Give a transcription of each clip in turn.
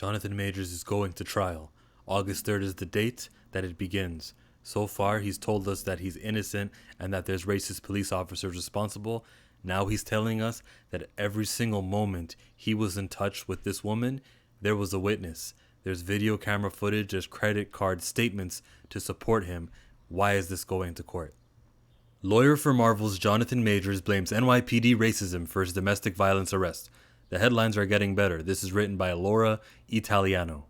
Jonathan Majors is going to trial. August 3rd is the date that it begins. So far, he's told us that he's innocent and that there's racist police officers responsible. Now he's telling us that every single moment he was in touch with this woman, there was a witness. There's video camera footage, there's credit card statements to support him. Why is this going to court? Lawyer for Marvel's Jonathan Majors blames NYPD racism for his domestic violence arrest. The headlines are getting better. This is written by Laura Italiano.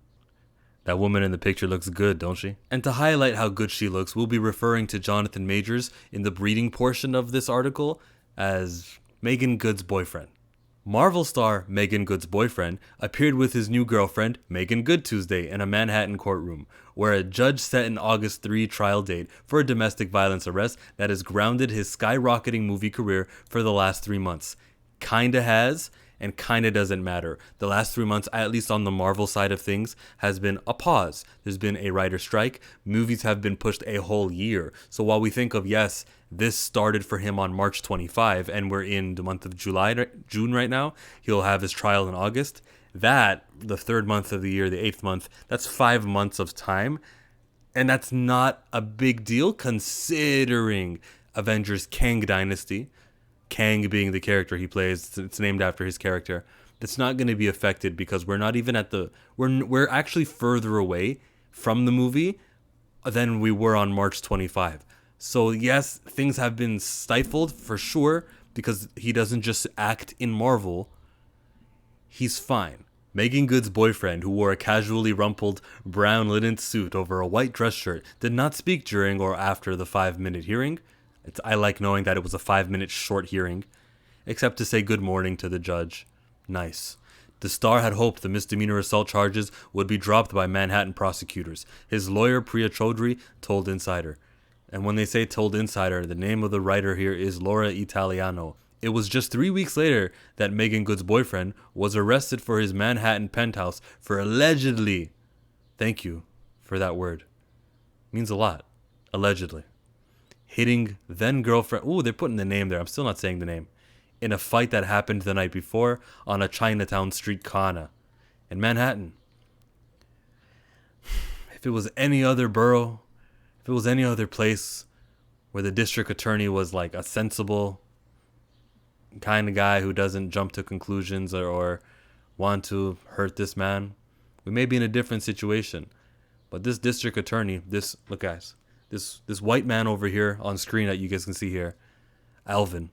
That woman in the picture looks good, don't she? And to highlight how good she looks, we'll be referring to Jonathan Majors in the breeding portion of this article as Megan Good's boyfriend. Marvel star Megan Good's boyfriend appeared with his new girlfriend, Megan Good, Tuesday in a Manhattan courtroom, where a judge set an August 3 trial date for a domestic violence arrest that has grounded his skyrocketing movie career for the last 3 months. Kinda has, and kinda doesn't matter. The last 3 months, at least on the Marvel side of things, has been a pause. There's been a writer's strike. Movies have been pushed a whole year. So while we think of, yes, this started for him on March 25, and we're in the month of June right now, he'll have his trial in August. That, the third month of the year, the 8th month, that's 5 months of time. And that's not a big deal considering Avengers Kang Dynasty. Kang being the character he plays, it's named after his character. That's not going to be affected because we're not even at the we're actually further away from the movie than we were on March 25. So yes, things have been stifled for sure because he doesn't just act in Marvel. He's fine. Megan Good's boyfriend, who wore a casually rumpled brown linen suit over a white dress shirt, did not speak during or after the 5-minute hearing. I like knowing that it was a 5-minute short hearing, except to say good morning to the judge. Nice. The star had hoped the misdemeanor assault charges would be dropped by Manhattan prosecutors. His lawyer, Priya Chaudhry, told Insider. And when they say told Insider, the name of the writer here is Laura Italiano. It was just 3 weeks later that Megan Good's boyfriend was arrested for his Manhattan penthouse for allegedly, thank you for that word, means a lot, allegedly, hitting then-girlfriend, ooh, they're putting the name there, I'm still not saying the name, in a fight that happened the night before on a Chinatown street corner in Manhattan. If it was any other borough, if it was any other place where the district attorney was like a sensible kind of guy who doesn't jump to conclusions or want to hurt this man, we may be in a different situation. But this district attorney, look guys, this white man over here on screen that you guys can see here, Alvin,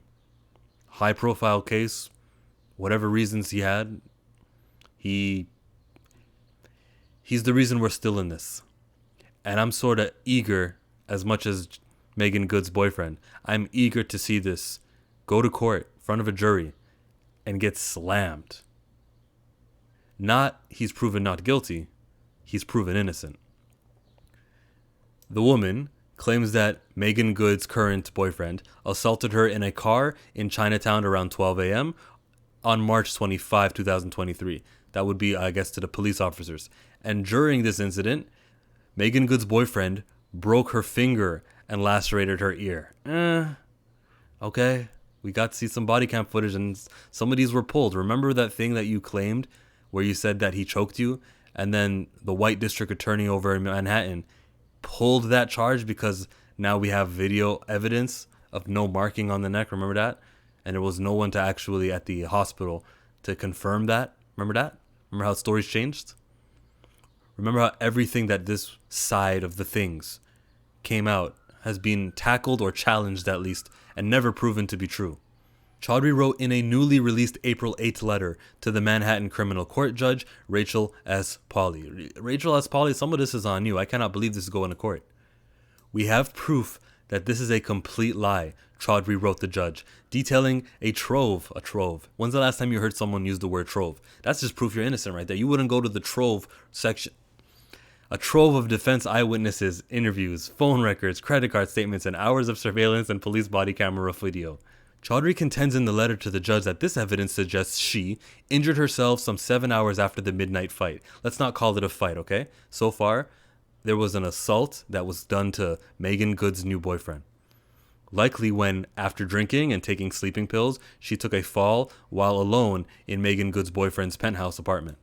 high profile case, whatever reasons he had, he's the reason we're still in this. And I'm sort of eager, as much as Megan Good's boyfriend, I'm eager to see this go to court in front of a jury and get slammed. Not he's proven not guilty, he's proven innocent. The woman claims that Megan Good's current boyfriend assaulted her in a car in Chinatown around 12 a.m. on March 25, 2023. That would be, I guess, to the police officers. And during this incident, Megan Good's boyfriend broke her finger and lacerated her ear. Okay. We got to see some body cam footage and some of these were pulled. Remember that thing that you claimed where you said that he choked you? And then the white district attorney over in Manhattan pulled that charge because now we have video evidence of no marking on the neck. Remember that? And there was no one to actually at the hospital to confirm that. Remember that? Remember how stories changed? Remember how everything that this side of the things came out has been tackled or challenged at least and never proven to be true. Chaudhry wrote in a newly released April 8th letter to the Manhattan criminal court judge, Rachel S. Pauley. Rachel S. Pauley, some of this is on you. I cannot believe this is going to court. We have proof that this is a complete lie, Chaudhry wrote the judge, detailing a trove. When's the last time you heard someone use the word trove? That's just proof you're innocent right there. You wouldn't go to the trove section. A trove of defense eyewitnesses, interviews, phone records, credit card statements, and hours of surveillance and police body camera video. Chaudhry contends in the letter to the judge that this evidence suggests she injured herself some 7 hours after the midnight fight. Let's not call it a fight, okay? So far, there was an assault that was done to Megan Good's new boyfriend. Likely when, after drinking and taking sleeping pills, she took a fall while alone in Megan Good's boyfriend's penthouse apartment.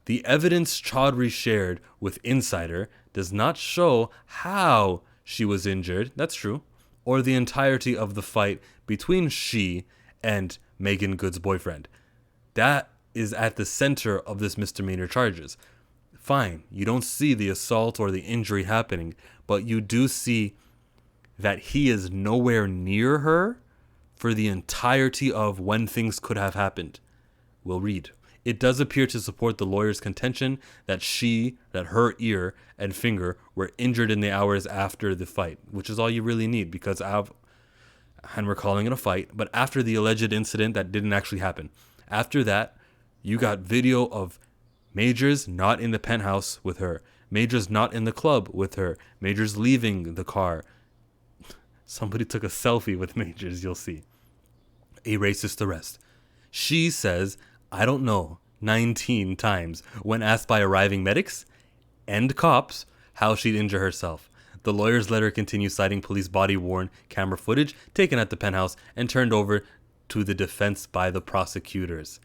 The evidence Chaudhry shared with Insider does not show how she was injured, that's true, or the entirety of the fight between she and Megan Good's boyfriend. That is at the center of this misdemeanor charges. Fine, you don't see the assault or the injury happening, but you do see that he is nowhere near her for the entirety of when things could have happened. We'll read. It does appear to support the lawyer's contention that her ear and finger were injured in the hours after the fight, which is all you really need because and we're calling it a fight, but after the alleged incident that didn't actually happen. After that, you got video of Majors not in the penthouse with her, Majors not in the club with her, Majors leaving the car. Somebody took a selfie with Majors, you'll see. A racist arrest. She says, I don't know, 19 times when asked by arriving medics and cops how she'd injure herself. The lawyer's letter continues citing police body-worn camera footage taken at the penthouse and turned over to the defense by the prosecutors.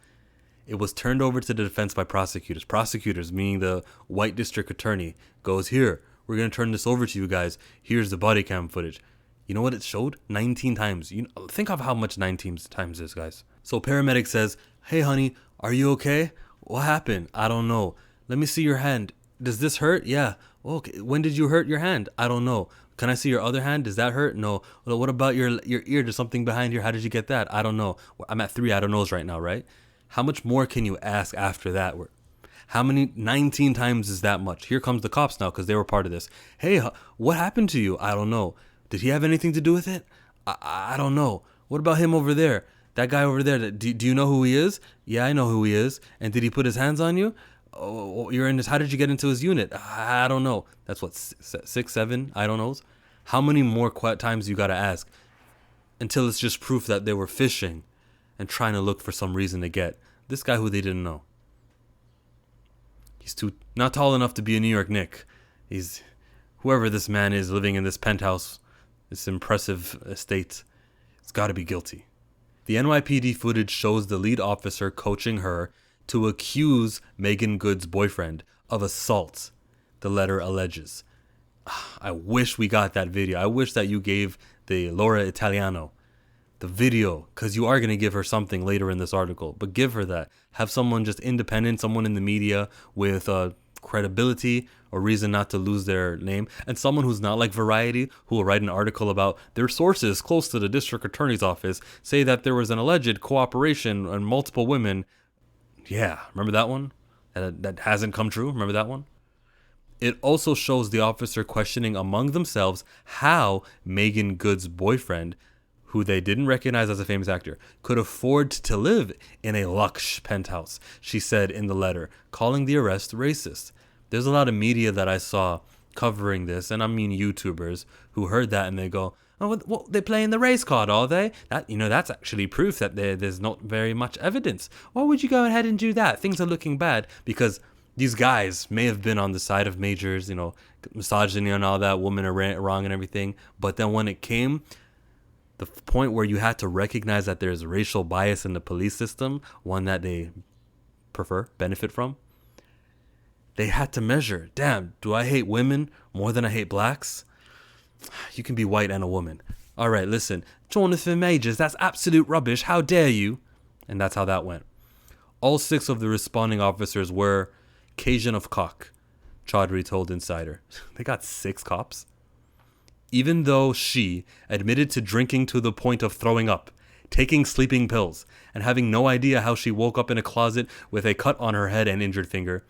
It was turned over to the defense by prosecutors. Prosecutors, meaning the white district attorney, goes, here, we're going to turn this over to you guys. Here's the body cam footage. You know what it showed? 19 times. Think of how much 19 times is, guys. So paramedic says, hey, honey, are you okay? What happened? I don't know. Let me see your hand. Does this hurt? Yeah. Okay. When did you hurt your hand? I don't know. Can I see your other hand? Does that hurt? No. Well, what about your ear? There's something behind here. How did you get that? I don't know. I'm at 3 I don't knows right now, right? How much more can you ask after that? How many? 19 times is that much. Here comes the cops now because they were part of this. Hey, what happened to you? I don't know. Did he have anything to do with it? I don't know. What about him over there? That guy over there, do you know who he is? Yeah, I know who he is. And did he put his hands on you? Oh, you're in his, how did you get into his unit? I don't know. That's what, 6, 7, I don't knows. How many more times you gotta ask until it's just proof that they were fishing and trying to look for some reason to get this guy who they didn't know. He's not tall enough to be a New York Knick. He's whoever this man is living in this penthouse, this impressive estate. It's got to be guilty. The NYPD footage shows the lead officer coaching her to accuse Megan Good's boyfriend of assault, the letter alleges. I wish we got that video. I wish that you gave the Laura Italiano the video, because you are going to give her something later in this article, but give her that. Have someone just independent, someone in the media with credibility or reason not to lose their name, and someone who's not like Variety, who will write an article about their sources close to the district attorney's office say that there was an alleged cooperation on multiple women. Yeah, remember that one? That hasn't come true. Remember that one? It also shows the officer questioning among themselves how Megan Good's boyfriend, who they didn't recognize as a famous actor, could afford to live in a luxe penthouse, she said in the letter, calling the arrest racist. There's a lot of media that I saw covering this, and I mean YouTubers, who heard that and they go, oh, well, they're playing the race card, are they? That's actually proof that there's not very much evidence. Why would you go ahead and do that? Things are looking bad because these guys may have been on the side of Majors, misogyny and all that, women are wrong and everything. But then when it came the point where you had to recognize that there's racial bias in the police system, one that they benefit from, they had to measure, damn, do I hate women more than I hate blacks? You can be white and a woman. All right, listen, Jonathan Majors, that's absolute rubbish. How dare you? And that's how that went. All 6 of the responding officers were Cajun of cock, Chaudhry told Insider. They got 6 cops? Even though she admitted to drinking to the point of throwing up, taking sleeping pills, and having no idea how she woke up in a closet with a cut on her head and injured finger,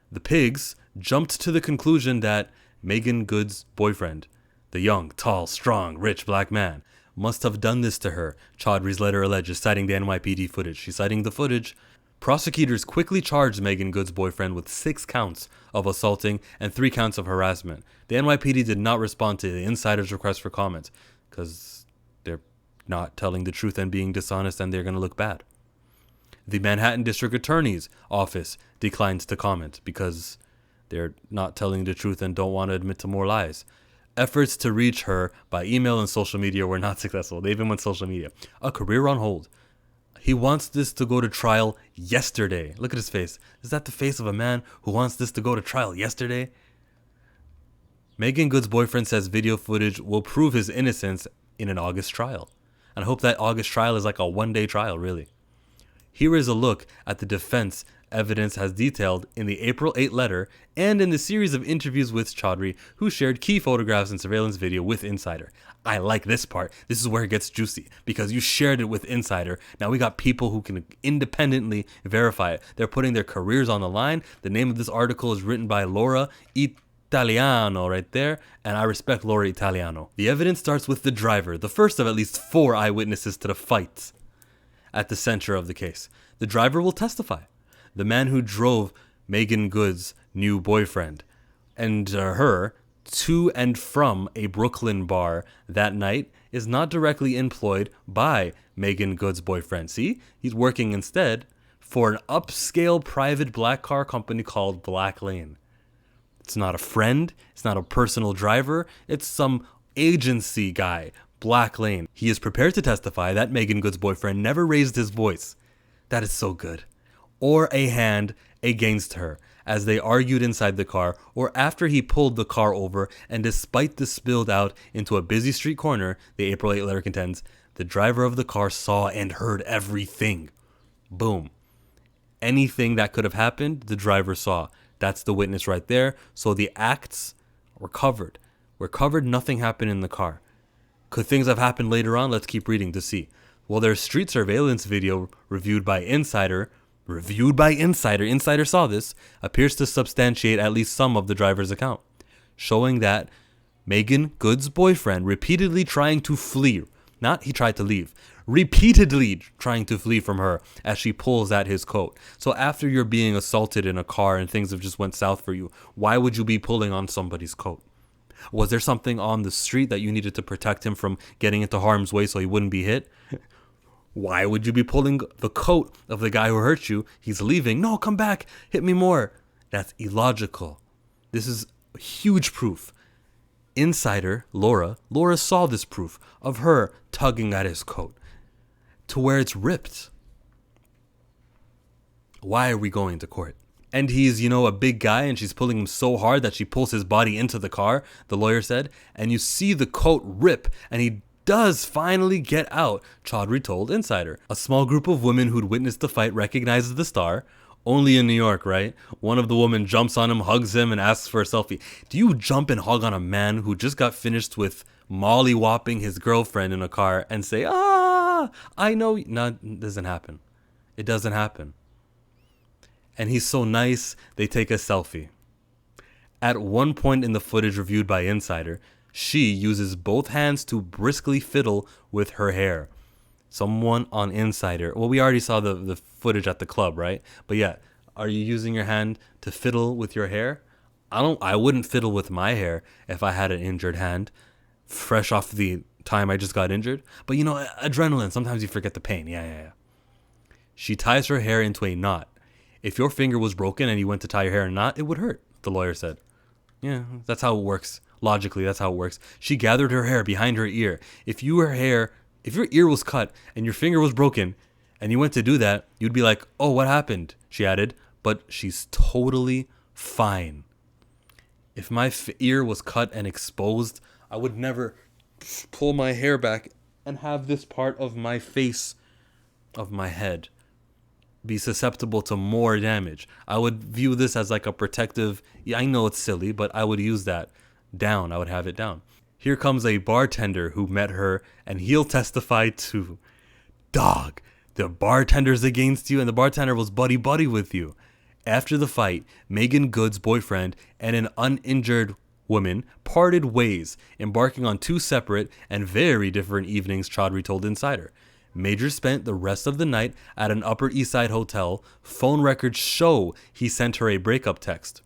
the pigs jumped to the conclusion that Megan Good's boyfriend, the young, tall, strong, rich black man, must have done this to her, Chaudhry's letter alleges, citing the NYPD footage. She's citing the footage. Prosecutors quickly charged Megan Good's boyfriend with 6 counts of assaulting and 3 counts of harassment. The NYPD did not respond to the Insider's request for comment because they're not telling the truth and being dishonest, and they're going to look bad. The Manhattan District Attorney's Office declined to comment because they're not telling the truth and don't want to admit to more lies. Efforts to reach her by email and social media were not successful. They even went social media. A career on hold. He wants this to go to trial yesterday. Look at his face. Is that the face of a man who wants this to go to trial yesterday? Megan Good's boyfriend says video footage will prove his innocence in an August trial. And I hope that August trial is like a one-day trial, really. Here is a look at the defense evidence has detailed in the April 8 letter and in the series of interviews with Chaudhry, who shared key photographs and surveillance video with Insider. I like this part. This is where it gets juicy because you shared it with Insider. Now we got people who can independently verify it. They're putting their careers on the line. The name of this article is written by Laura Italiano right there, and I respect Laura Italiano. The evidence starts with the driver, the first of at least 4 eyewitnesses to the fight at the center of the case. The driver will testify. The man who drove Megan Good's new boyfriend and her to and from a Brooklyn bar that night is not directly employed by Megan Good's boyfriend. See, he's working instead for an upscale private black car company called Black Lane. It's not a friend. It's not a personal driver. It's some agency guy, Black Lane. He is prepared to testify that Megan Good's boyfriend never raised his voice. That is so good. Or a hand against her as they argued inside the car or after he pulled the car over, and despite the spilled out into a busy street corner, the April 8 letter contends, the driver of the car saw and heard everything. Boom. Anything that could have happened, the driver saw. That's the witness right there. So the acts were covered. We're covered, nothing happened in the car. Could things have happened later on? Let's keep reading to see. Well, there's street surveillance video reviewed by Insider. Insider saw this, appears to substantiate at least some of the driver's account, showing that Megan Good's boyfriend repeatedly trying to flee, not he tried to leave, repeatedly trying to flee from her as she pulls at his coat. So after you're being assaulted in a car and things have just went south for you, why would you be pulling on somebody's coat? Was there something on the street that you needed to protect him from getting into harm's way so he wouldn't be hit? Why would you be pulling the coat of the guy who hurt you? He's leaving. No, come back. Hit me more. That's illogical. This is huge proof. Insider, Laura saw this proof of her tugging at his coat to where it's ripped. Why are we going to court? And he's, a big guy and she's pulling him so hard that she pulls his body into the car, the lawyer said, and you see the coat rip and he does finally get out, Chaudhry told Insider. A small group of women who'd witnessed the fight recognizes the star. Only in New York, right? One of the women jumps on him, hugs him, and asks for a selfie. Do you jump and hug on a man who just got finished with molly-whopping his girlfriend in a car and say, I know? No, it doesn't happen. It doesn't happen. And he's so nice, they take a selfie. At one point in the footage reviewed by Insider, she uses both hands to briskly fiddle with her hair. Someone on Insider, well, we already saw the footage at the club, right? But yeah, are you using your hand to fiddle with your hair? I wouldn't fiddle with my hair if I had an injured hand, fresh off the time I just got injured. But adrenaline, sometimes you forget the pain. Yeah. She ties her hair into a knot. If your finger was broken and you went to tie your hair in a knot, it would hurt, the lawyer said. Yeah, that's how it works. Logically, that's how it works. She gathered her hair behind her ear. If your ear was cut and your finger was broken and you went to do that, you'd be like, oh, what happened? She added, but she's totally fine. If my ear was cut and exposed, I would never pull my hair back and have this part of my face, of my head, be susceptible to more damage. I would view this as like a protective, I know it's silly, but I would use that down. I would have it down. Here comes a bartender who met her, and he'll testify too. Dog, the bartender's against you, and the bartender was buddy-buddy with you. After the fight, Megan Good's boyfriend and an uninjured woman parted ways, embarking on 2 separate and very different evenings, Chaudhry told Insider. Major spent the rest of the night at an Upper East Side hotel. Phone records show he sent her a breakup text.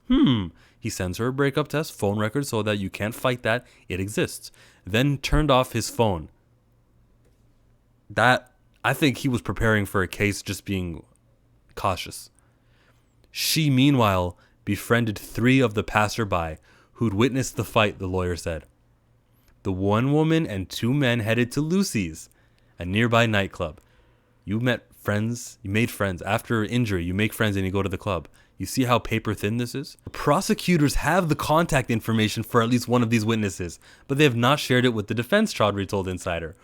He sends her a breakup test, phone records, so that you can't fight that. It exists. Then turned off his phone. I think he was preparing for a case, just being cautious. She, meanwhile, befriended 3 of the passerby who'd witnessed the fight, the lawyer said. The 1 woman and 2 men headed to Lucy's, a nearby nightclub. You met friends. You made friends. After injury, you make friends and you go to the club. You see how paper thin this is? The prosecutors have the contact information for at least one of these witnesses, but they have not shared it with the defense, Chaudhry told Insider.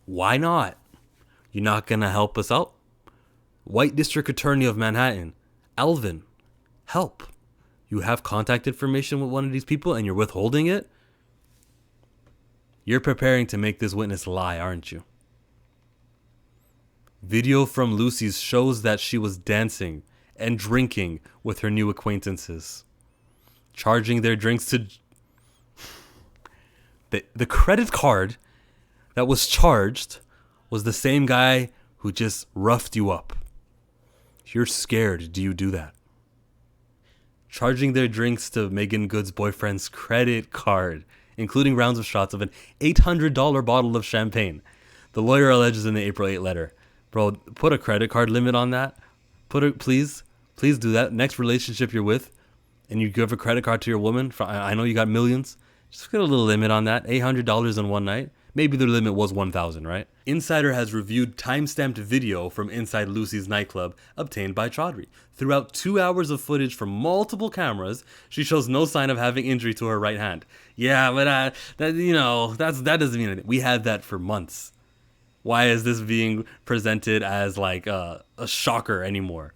Why not? You're not going to help us out? White District Attorney of Manhattan, Alvin, help. You have contact information with one of these people and you're withholding it? You're preparing to make this witness lie, aren't you? Video from Lucy's shows that she was dancing and drinking with her new acquaintances, charging their drinks to... The credit card that was charged was the same guy who just roughed you up. If you're scared, do you do that? Charging their drinks to Megan Good's boyfriend's credit card, including rounds of shots of an $800 bottle of champagne. The lawyer alleges in the April 8 letter. Bro, put a credit card limit on that. Please do that. Next relationship you're with, and you give a credit card to your woman. I know you got millions. Just put a little limit on that. $800 in one night. Maybe the limit was $1,000, right? Insider has reviewed time-stamped video from inside Lucy's nightclub obtained by Chaudhry. Throughout 2 hours of footage from multiple cameras, she shows no sign of having injury to her right hand. Yeah, but that doesn't mean anything. We had that for months. Why is this being presented as like a shocker anymore?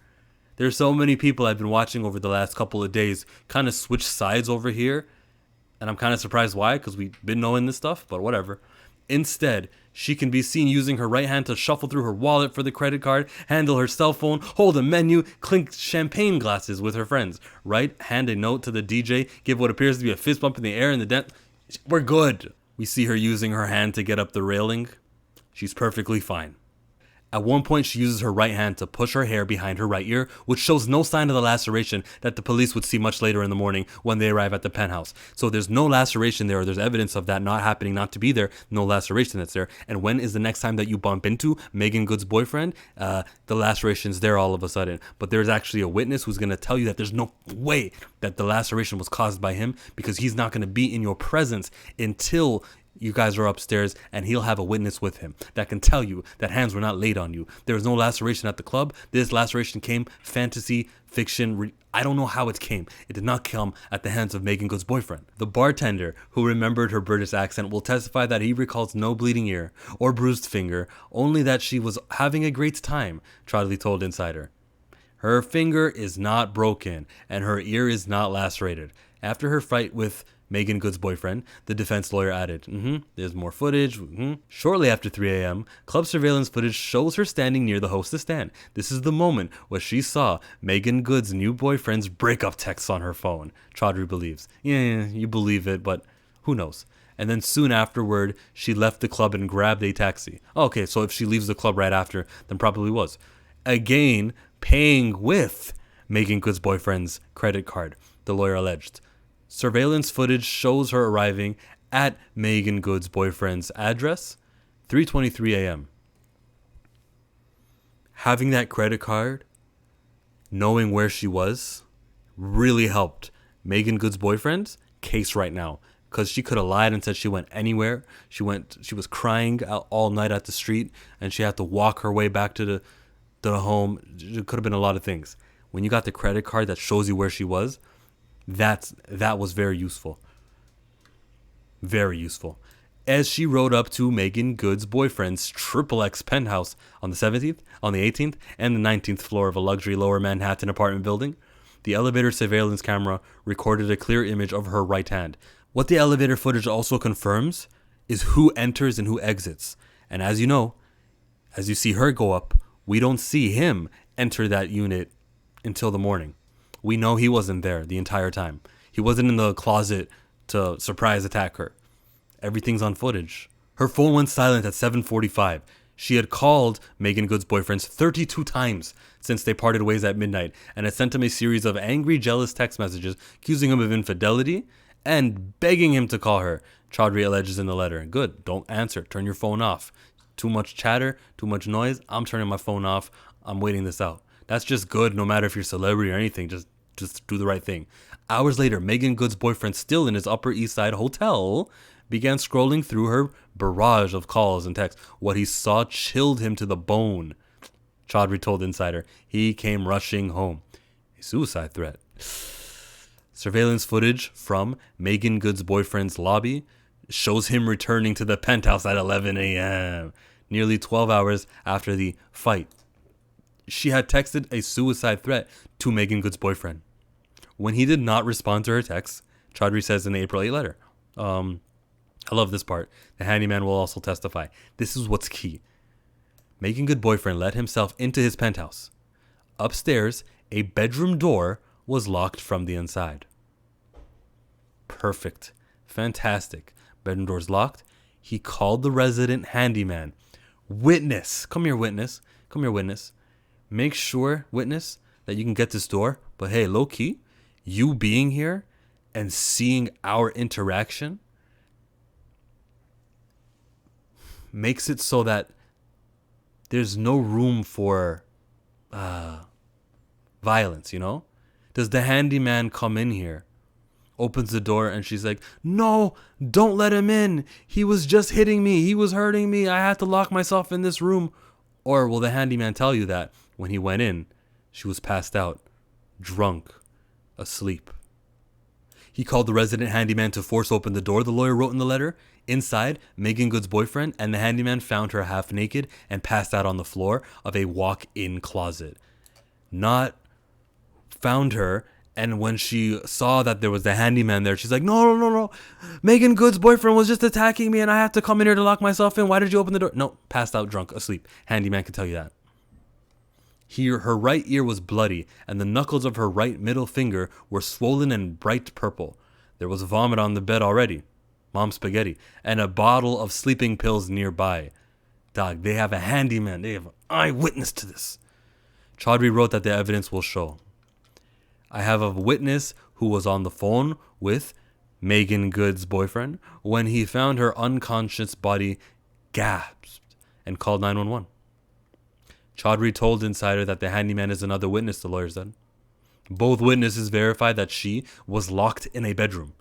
There's so many people I've been watching over the last couple of days kind of switch sides over here, and I'm kind of surprised why, because we've been knowing this stuff, but whatever. Instead, she can be seen using her right hand to shuffle through her wallet for the credit card, handle her cell phone, hold a menu, clink champagne glasses with her friends. Right? Hand a note to the DJ, give what appears to be a fist bump in the air in the dent. We're good. We see her using her hand to get up the railing. She's perfectly fine. At one point, she uses her right hand to push her hair behind her right ear, which shows no sign of the laceration that the police would see much later in the morning when they arrive at the penthouse. So there's no laceration there, or there's evidence of that not happening, not to be there, no laceration that's there. And when is the next time that you bump into Megan Good's boyfriend? The laceration's there all of a sudden. But there's actually a witness who's going to tell you that there's no way that the laceration was caused by him, because he's not going to be in your presence until you guys are upstairs, and he'll have a witness with him that can tell you that hands were not laid on you. There was no laceration at the club. This laceration came fantasy, fiction. I don't know how it came. It did not come at the hands of Megan Good's boyfriend. The bartender, who remembered her British accent, will testify that he recalls no bleeding ear or bruised finger, only that she was having a great time, Chaudhry told Insider. Her finger is not broken, and her ear is not lacerated. After her fight with Megan Good's boyfriend, the defense lawyer added, there's more footage. Shortly after 3 a.m., club surveillance footage shows her standing near the hostess stand. This is the moment where she saw Megan Good's new boyfriend's breakup texts on her phone, Chaudhry believes. Yeah, you believe it, but who knows? And then soon afterward, she left the club and grabbed a taxi. Okay, so if she leaves the club right after, then probably was. Again, paying with Megan Good's boyfriend's credit card, the lawyer alleged. Surveillance footage shows her arriving at Megan Good's boyfriend's address, 3:23 a.m. Having that credit card, knowing where she was, really helped Megan Good's boyfriend's case right now, because she could have lied and said she went anywhere. She was crying out all night at the street, and she had to walk her way back to the home. It could have been a lot of things. When you got the credit card that shows you where she was, that was very useful. Very useful. As she rode up to Megan Good's boyfriend's XXX penthouse on the 17th, on the 18th, and the 19th floor of a luxury lower Manhattan apartment building, the elevator surveillance camera recorded a clear image of her right hand. What the elevator footage also confirms is who enters and who exits. And as you know, as you see her go up, we don't see him enter that unit until the morning. We know he wasn't there the entire time. He wasn't in the closet to surprise attack her. Everything's on footage. Her phone went silent at 7:45. She had called Megan Good's boyfriend 32 times since they parted ways at midnight, and had sent him a series of angry, jealous text messages accusing him of infidelity and begging him to call her, Chaudhry alleges in the letter. Good, don't answer. Turn your phone off. Too much chatter, too much noise. I'm turning my phone off. I'm waiting this out. That's just good, no matter if you're a celebrity or anything. Just do the right thing. Hours later, Megan Good's boyfriend, still in his Upper East Side hotel, began scrolling through her barrage of calls and texts. What he saw chilled him to the bone. Chaudhry told Insider. He came rushing home. A suicide threat. Surveillance footage from Megan Good's boyfriend's lobby shows him returning to the penthouse at 11 a.m., nearly 12 hours after the fight. She had texted a suicide threat to Megan Good's boyfriend. When he did not respond to her text, Chaudhry says in the April 8 letter, I love this part. The handyman will also testify. This is what's key. Megan Good boyfriend let himself into his penthouse. Upstairs, a bedroom door was locked from the inside. Perfect. Fantastic. Bedroom door's locked. He called the resident handyman. Witness. Come here, witness. Come here, witness. Make sure, witness, that you can get this door. But hey, low key, you being here and seeing our interaction makes it so that there's no room for violence, you know? Does the handyman come in here, opens the door, and she's like, no, don't let him in. He was just hitting me. He was hurting me. I had to lock myself in this room. Or will the handyman tell you that when he went in, she was passed out, drunk, asleep? He called the resident handyman to force open the door, the lawyer wrote in the letter. Inside, Megan Good's boyfriend and the handyman found her half naked and passed out on the floor of a walk-in closet. Not found her, and when she saw that there was the handyman there, she's like, no. Megan Good's boyfriend was just attacking me and I have to come in here to lock myself in. Why did you open the door? No, passed out, drunk, asleep. Handyman can tell you that. Her right ear was bloody, and the knuckles of her right middle finger were swollen and bright purple. There was vomit on the bed already. Mom spaghetti. And a bottle of sleeping pills nearby. Dog, they have a handyman. They have an eyewitness to this. Chaudhry wrote that the evidence will show. I have a witness who was on the phone with Megan Good's boyfriend when he found her unconscious body, gasped, and called 911. Chaudhry told Insider that the handyman is another witness, the lawyer said. Both witnesses verified that she was locked in a bedroom,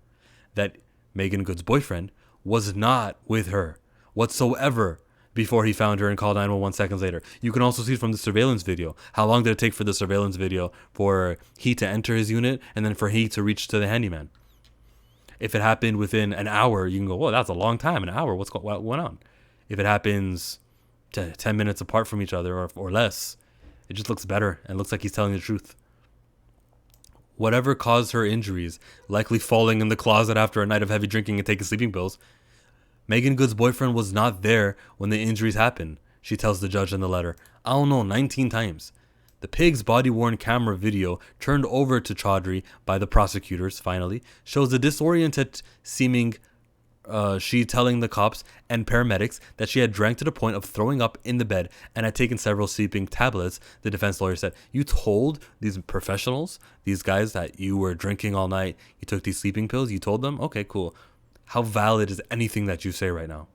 that Megan Good's boyfriend was not with her whatsoever before he found her and called 911 seconds later. You can also see from the surveillance video. How long did it take for the surveillance video for he to enter his unit and then for he to reach to the handyman? If it happened within an hour, you can go, well, that's a long time, an hour. What went on? If it happens 10 minutes apart from each other or less, it just looks better and looks like he's telling the truth. Whatever caused her injuries, likely falling in the closet after a night of heavy drinking and taking sleeping pills, Megan Good's boyfriend was not there when the injuries happened, she tells the judge in the letter. I don't know, 19 times. The pig's body-worn camera video turned over to Chaudhry by the prosecutors, finally, shows a disoriented seeming she telling the cops and paramedics that she had drank to the point of throwing up in the bed and had taken several sleeping tablets. The defense lawyer said, you told these professionals, these guys, that you were drinking all night, you took these sleeping pills, you told them? Okay, cool. How valid is anything that you say right now?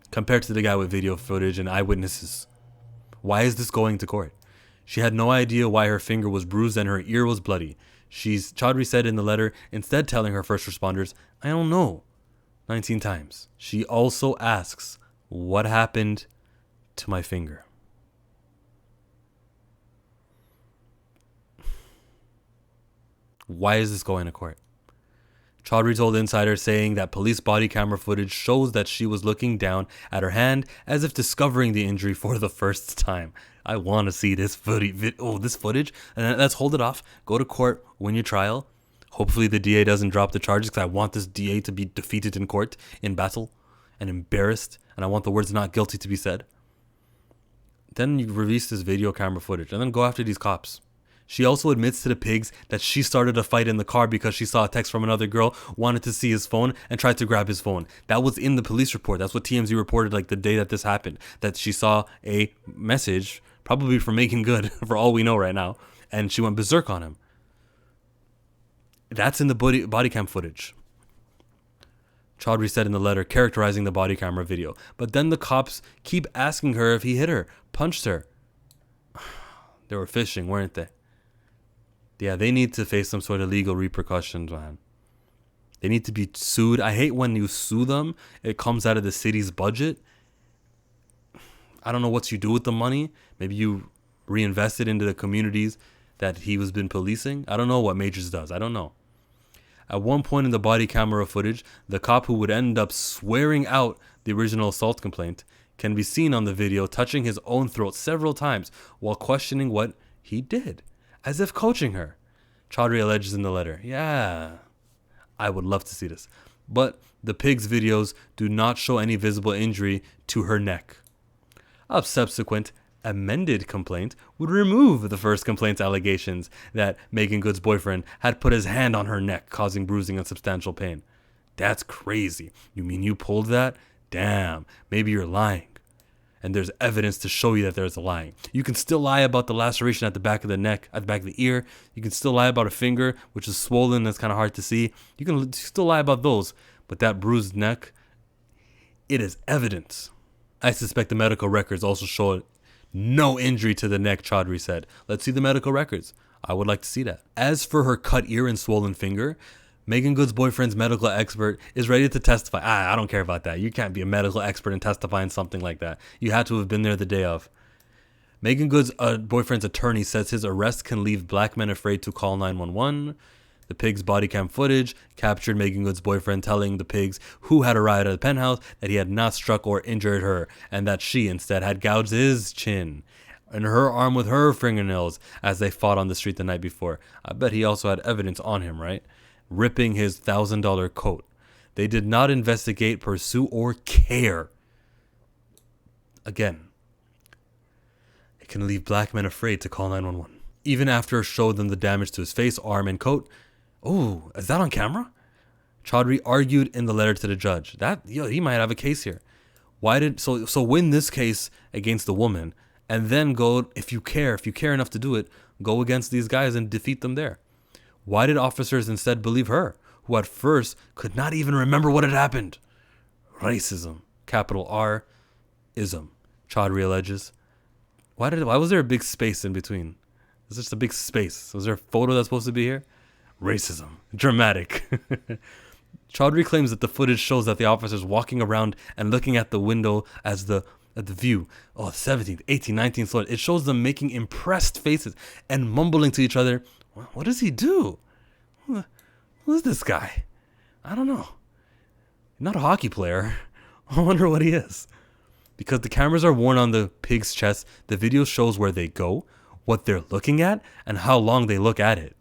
Compared to the guy with video footage and eyewitnesses. Why is this going to court? She had no idea why her finger was bruised and her ear was bloody. Chaudhry said in the letter, instead telling her first responders, I don't know, 19 times. She also asks, what happened to my finger? Why is this going to court? Chaudhry told Insider, saying that police body camera footage shows that she was looking down at her hand as if discovering the injury for the first time. I want to see this this footage. And let's hold it off. Go to court, win your trial. Hopefully the DA doesn't drop the charges, because I want this DA to be defeated in court, in battle, and embarrassed. And I want the words not guilty to be said. Then you release this video camera footage and then go after these cops. She also admits to the pigs that she started a fight in the car because she saw a text from another girl, wanted to see his phone, and tried to grab his phone. That was in the police report. That's what TMZ reported, like, the day that this happened. That she saw a message, probably from Megan Good, for all we know right now, and she went berserk on him. That's in the body cam footage. Chaudhry said in the letter, characterizing the body camera video. But then the cops keep asking her if he hit her, punched her. They were fishing, weren't they? Yeah, they need to face some sort of legal repercussions, man. They need to be sued. I hate when you sue them, it comes out of the city's budget. I don't know what you do with the money. Maybe you reinvest it into the communities that he was been policing. I don't know what Majors does. I don't know. At one point in the body camera footage, the cop who would end up swearing out the original assault complaint can be seen on the video touching his own throat several times while questioning what he did, as if coaching her. Chaudhry alleges in the letter. Yeah, I would love to see this. But the pig's videos do not show any visible injury to her neck. A subsequent amended complaint would remove the first complaint's allegations that Megan Good's boyfriend had put his hand on her neck, causing bruising and substantial pain. That's crazy. You mean you pulled that? Damn, maybe you're lying. And there's evidence to show you that there's a lying. You can still lie about the laceration at the back of the neck, at the back of the ear. You can still lie about a finger, which is swollen, that's kind of hard to see. You can still lie about those. But that bruised neck, it is evidence. I suspect the medical records also show no injury to the neck, Chaudhry said. Let's see the medical records. I would like to see that. As for her cut ear and swollen finger, Megan Good's boyfriend's medical expert is ready to testify. I don't care about that. You can't be a medical expert and testify on something like that. You had to have been there the day of. Megan Good's boyfriend's attorney says his arrest can leave black men afraid to call 911. The pig's body cam footage captured Megan Good's boyfriend telling the pigs who had arrived at the penthouse that he had not struck or injured her, and that she instead had gouged his chin and her arm with her fingernails as they fought on the street the night before. I bet he also had evidence on him, right? Ripping his $1,000 coat. They did not investigate, pursue, or care. Again, it can leave black men afraid to call 911. Even after it showed them the damage to his face, arm, and coat. Oh, is that on camera? Chaudhry argued in the letter to the judge that he might have a case here. Why did so win this case against the woman, and then go, if you care enough to do it, go against these guys and defeat them there? Why did officers instead believe her, who at first could not even remember what had happened? Racism, capital R, ism, Chaudhry alleges. Why was there a big space in between? It's just a big space. Was there a photo that's supposed to be here? Racism. Dramatic. Chaudhry claims that the footage shows that the officers walking around and looking at the window at the view. Oh, 17th, 18th, 19th floor. It shows them making impressed faces and mumbling to each other. What does he do? Who is this guy? I don't know. Not a hockey player. I wonder what he is. Because the cameras are worn on the pig's chest, the video shows where they go, what they're looking at, and how long they look at it.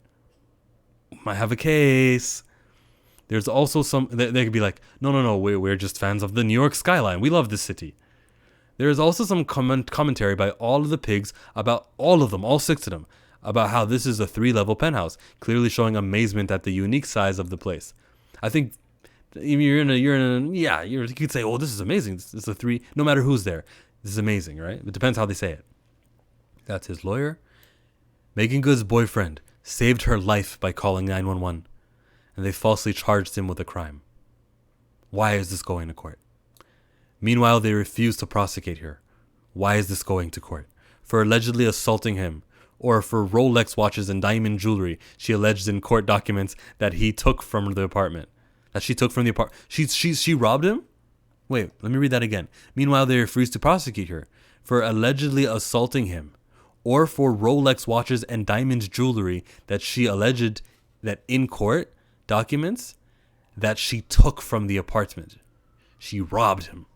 Might have a case. There's also some, they could be like, no, we're just fans of the New York skyline. We love this city. There is also some commentary by all of the pigs about all of them, all 6 of them, about how this is a 3-level penthouse, clearly showing amazement at the unique size of the place. I think you could say, oh, this is amazing. This is a 3, no matter who's there. This is amazing, right? It depends how they say it. That's his lawyer. Megan Good's boyfriend saved her life by calling 911, and they falsely charged him with a crime. Why is this going to court? Meanwhile, they refuse to prosecute her. Why is this going to court? For allegedly assaulting him, or for Rolex watches and diamond jewelry she alleged in court documents that he took from the apartment. That she took from the apartment. She robbed him? Wait, let me read that again. Meanwhile, they refuse to prosecute her for allegedly assaulting him, or for Rolex watches and diamond jewelry that she alleged that in court documents that she took from the apartment. She robbed him.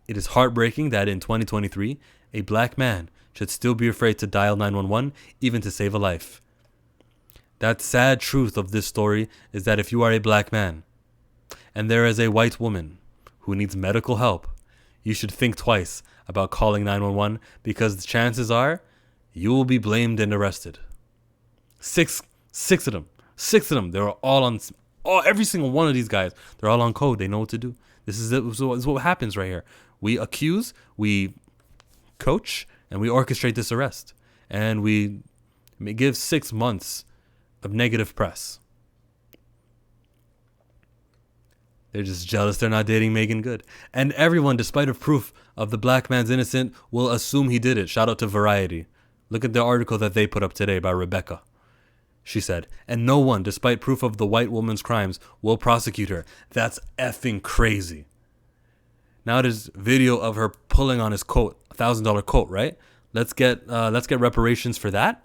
It is heartbreaking that in 2023, a black man should still be afraid to dial 911, even to save a life. That sad truth of this story is that if you are a black man, and there is a white woman who needs medical help, you should think twice about calling 911, because the chances are you will be blamed and arrested. Six of them. They're all on, every single one of these guys, they're all on code. They know what to do. This is what happens right here. We accuse, we coach, and we orchestrate this arrest. And we give 6 months of negative press. They're just jealous they're not dating Megan Good. And everyone, despite of proof of the black man's innocent, will assume he did it. Shout out to Variety. Look at the article that they put up today by Rebecca. She said, and no one, despite proof of the white woman's crimes, will prosecute her. That's effing crazy. Now there's video of her pulling on his coat, $1,000 coat, right? Let's get reparations for that.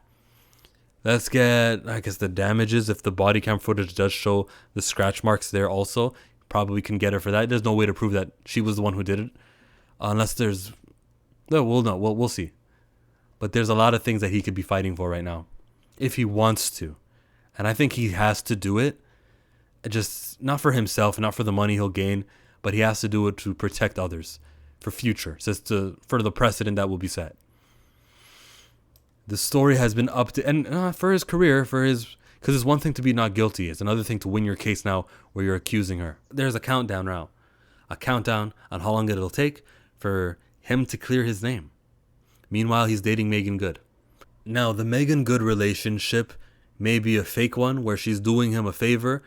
Let's get, I guess, the damages if the body cam footage does show the scratch marks there also. Probably can get her for that. There's no way to prove that she was the one who did it. Unless there's, no, we'll know. We'll see. But there's a lot of things that he could be fighting for right now. If he wants to. And I think he has to do it. Just not for himself, not for the money he'll gain, but he has to do it to protect others for future, for the precedent that will be set. The story has been up to, and for his career, because it's one thing to be not guilty, it's another thing to win your case now where you're accusing her. There's a countdown now, on how long it'll take for him to clear his name. Meanwhile, he's dating Megan Good. Now, the Megan Good relationship may be a fake one where she's doing him a favor,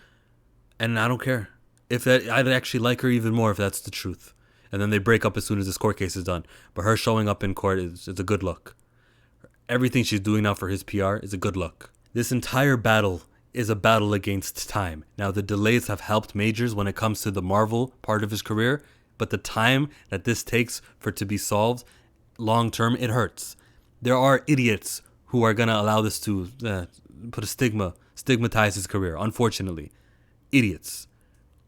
and I don't care. I'd actually like her even more if that's the truth. And then they break up as soon as this court case is done. But her showing up in court is a good look. Everything she's doing now for his PR is a good look. This entire battle is a battle against time. Now, the delays have helped Majors when it comes to the Marvel part of his career, but the time that this takes for it to be solved, long term, it hurts. There are idiots who are going to allow this to stigmatize his career, unfortunately. Idiots.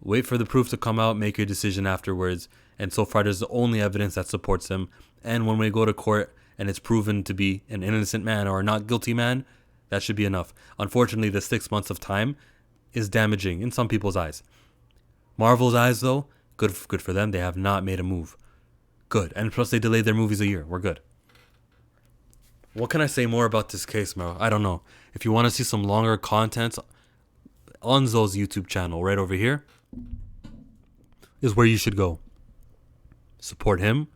Wait for the proof to come out, make your decision afterwards, and so far there's the only evidence that supports him. And when we go to court and it's proven to be an innocent man or a not guilty man, that should be enough. Unfortunately, the 6 months of time is damaging in some people's eyes. Marvel's eyes, though, good for them. They have not made a move. Good. And plus, they delayed their movies a year. We're good. What can I say more about this case, Mero? I don't know. If you want to see some longer content, Onzo's YouTube channel right over here is where you should go. Support him.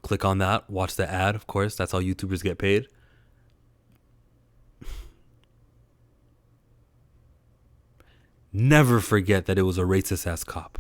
Click on that. Watch the ad, of course. That's how YouTubers get paid. Never forget that it was a racist ass cop.